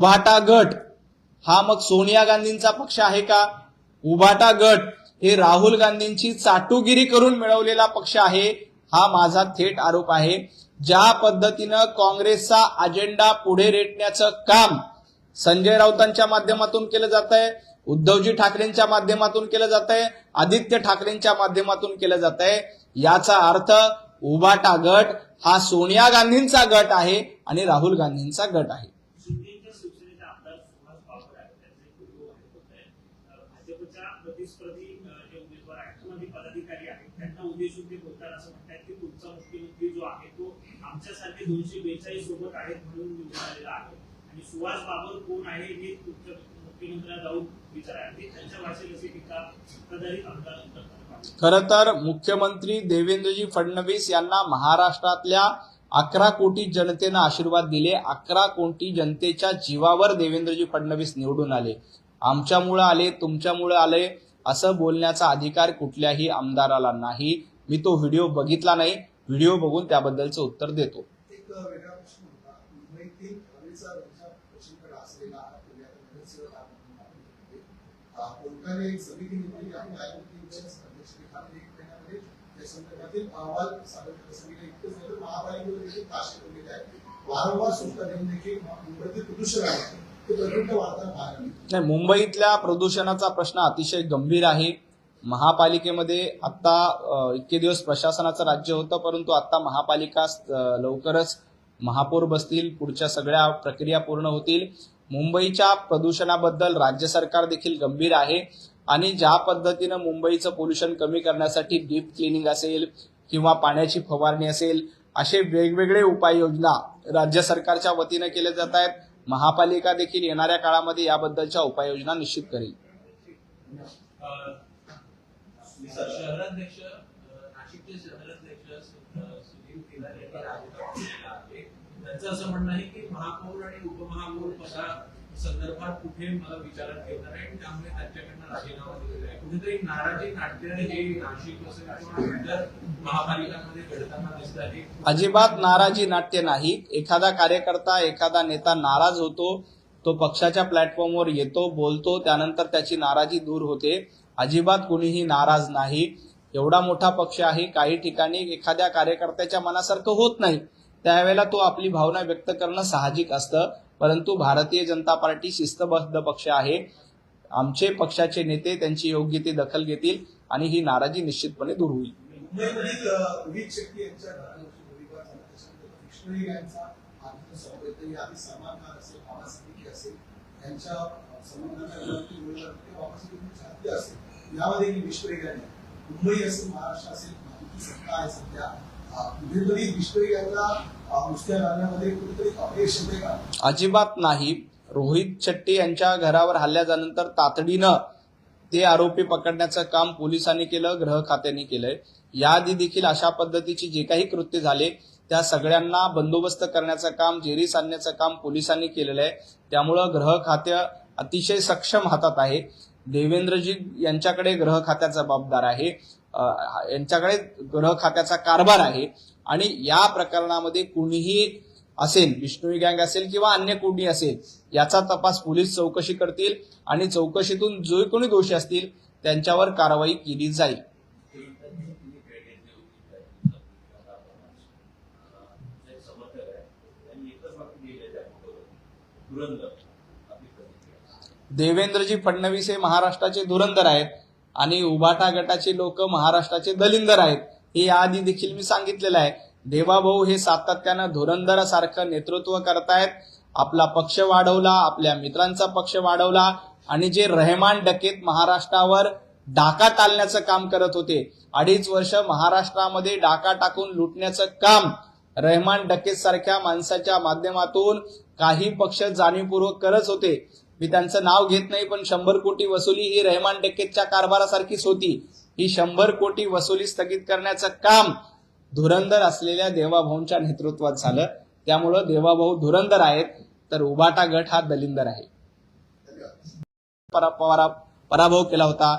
उभाटा गट हा मग सोनिया गांधींचा पक्ष आहे का? उभाटा गट हे राहुल गांधींची चाटुगिरी करून मिळवलेला पक्ष आहे, हा माझा थेट आरोप आहे। ज्या पद्धतीनं काँग्रेसचा अजेंडा पुढे रेटण्याचं काम संजय राऊतांच्या माध्यमातून केलं जात आहे, उद्धवजी ठाकरेंच्या माध्यमातून केलं जात आहे, आदित्य ठाकरेंच्या माध्यमातून केलं जात आहे, याचा अर्थ उभाटा गट हा सोनिया गांधींचा गट आहे आणि राहुल गांधींचा गट आहे। प्रतिस्पर्धी जे उमेदवार आहेत किंवा पदाधिकारी आहेत त्यांना उद्देशून ते बोलताना असं म्हणतात की तुमचा मुख्यमंत्री जो आहे तो आमच्यासारखे 242 सोबत आहेत म्हणून निवडून आलेला आहे आणि सुहास बाबर कोण आहे हे तुमच्या मुख्यमंत्र्यांना जाऊन विचारा, त्यांच्या भाषेत अशी टीका सत्ताधारी आमदार करतात। खरं तर मुख्यमंत्री देवेंद्रजी फडणवीस यांना महाराष्ट्रातल्या 11 कोटी जनतेनं आशीर्वाद दिले। 11 कोटी जनतेच्या जीवावर देवेंद्रजी फडणवीस निवडून आले। आमच्यामुळे आले, तुमच्यामुळे आले असं बोलण्याचा अधिकार कुठल्याही आमदाराला नाही। मी तो व्हिडिओ बघितला नाही, व्हिडिओ बघून त्याबद्दलचं उत्तर देतो। एक वेगळा प्रश्न होता, मुंबईतील हवेचा दर्जा प्रचंड असलेला कोणत्याने एक समिती नेमली आणि न्यायमूर्तींच्या अध्यक्षतेखाली एक महिन्यामध्ये त्या संदर्भातील अहवाल सादर करण्यासाठी इतकंच नाही तर महापालिकेवर देखील ताश ठेवलेले आहे। वारंवार सूचना देऊन देखील मुंबईतील प्रदूषण आहे नाही, मुंबईतल्या प्रदूषणाचा प्रश्न अतिशय गंभीर आहे। महापालिकेमध्ये आता इतके दिवस प्रशासनाचं राज्य होतं, परंतु आता महापालिका लवकरच महापौर बसतील, पुढच्या सगळ्या प्रक्रिया पूर्ण होतील। मुंबईच्या प्रदूषणाबद्दल राज्य सरकार देखील गंभीर आहे आणि ज्या पद्धतीनं मुंबईचं पोल्युशन कमी करण्यासाठी डीप क्लिनिंग असेल किंवा पाण्याची फवारणी असेल, असे वेगवेगळे उपाययोजना राज्य सरकारच्या वतीनं केल्या जात आहेत। महापालिका देखील येणाऱ्या काळामध्ये याबद्दलच्या उपाययोजना निश्चित करेल। शहराध्यक्ष नाशिकचे शहराध्यक्ष सुनील केदार यांनी राजीनामा दिलेला आहे। त्यांचं असं म्हणणं आहे की महापौर आणि उपमहापौर पदासंदर्भात कुठे मला विचारात घेणार आहे, त्यामुळे त्यांच्याकडनं राजीनामा दिलेला आहे। कुठेतरी नाराजी नाट्य हे नाशिक असेल किंवा इतर महापालिकांमध्ये घडताना दिसत आहे। अजिबात नाराजी नाट्य नाही। एखादा कार्यकर्ता, एखादा नेता नाराज होतो, तो पक्षाच्या प्लॅटफॉर्मवर येतो, बोलतो, त्यानंतर त्याची नाराजी दूर होते। अजिबात कोणीही नाराज नाही। एवढा मोठा पक्ष आहे, काही ठिकाणी एखाद्या कार्यकर्त्याच्या मनासारखं होत नाही, त्यावेळेला तो आपली भावना व्यक्त करणं साहजिक असतं, परंतु भारतीय जनता पार्टी शिस्तबद्ध पक्ष आहे। आमचे पक्षाचे नेते त्यांची योग्य ती दखल घेतील आणि ही नाराजी निश्चितपणे दूर होईल। मुंबईमधील रोहित शेट्टी यांच्या घराण्याची गोळीबार झाला, त्याच्यानंतर विष्णू यांचा आदित्य सोबतही आधी सलमान खान असेल, बाबा सिद्दीकी असेल, यांच्या संबंधाच्या घराण्याची गोळीबार झाली असेल, यामध्ये विष्णू यांनी मुंबई असेल, महाराष्ट्र असेल, महायुती सत्ता आहे सध्या, कुठेतरी विष्णू यांना नुसत्या राहण्यामध्ये कुठेतरी अपयश येते का? अजिबात नाही। रोहित शेट्टी यांच्या घरावर हल्ला झाल्यानंतर तातडीनं ते आरोपी पकडण्याचं काम पोलिसांनी केलं, गृह खात्याने केलंय। याआधी देखील अशा पद्धतीची जे काही कृत्य झाले त्या सगळ्यांना बंदोबस्त करण्याचं काम, जेरीस आणण्याचं काम पोलिसांनी केलेलं आहे। त्यामुळं गृह खाते अतिशय सक्षम हातात आहे। देवेंद्रजी यांच्याकडे गृह खात्याचा जबाबदार आहे, यांच्याकडे गृह खात्याचा कारभार आहे आणि या प्रकरणामध्ये कुणीही असेल, विष्णू गँग असेल किंवा अन्य कोणी असेल, याचा तपास पोलीस चौकशी करतील आणि चौकशीतून जो कोणी दोषी असतील त्यांच्यावर कारवाई केली जाईल। देवेंद्रजी फडणवीस हे महाराष्ट्राचे धुरंधर आहेत आणि उभाटा गटाचे लोक महाराष्ट्राचे दलिंदर आहेत, हे याआधी देखील मी सांगितलेलं आहे। देवाभाऊ हे सातत्यानं धुरंदरासारखं नेतृत्व करतायत, आपला पक्ष वाढवला, आपल्या मित्रांचा पक्ष वाढवला आणि जे रहमान डकेत महाराष्ट्रावर डाका टाळण्याचं काम करत होते, 2.5 वर्ष महाराष्ट्रामध्ये डाका टाकून लुटण्याचं काम रहमान डकेत सारख्या माणसाच्या माध्यमातून काही पक्ष जाणीवपूर्वक करत होते। मी त्यांचं नाव घेत नाही, पण 100 कोटी वसुली ही रहमान डकेतच्या कारभारासारखीच होती। ही 100 कोटी वसुली स्थगित करण्याचं काम धुरंधर असलेल्या देवाभाऊंच्या नेतृत्वात झालं। त्यामुळं देवाभाऊ धुरंधर आहेत, तर उभाटा गट हा दलिंदर आहे। पराभव केला होता।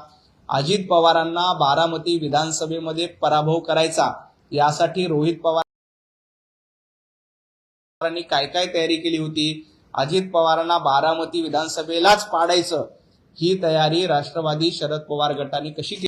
अजित पवारांना बारामती विधानसभेमध्ये पराभव करायचा, यासाठी रोहित पवारांनी काय काय तयारी केली होती, अजित पवारांना बारामती विधानसभेलाच पाडायचं, ही तयारी राष्ट्रवादी शरद पवार गटाने कशी केली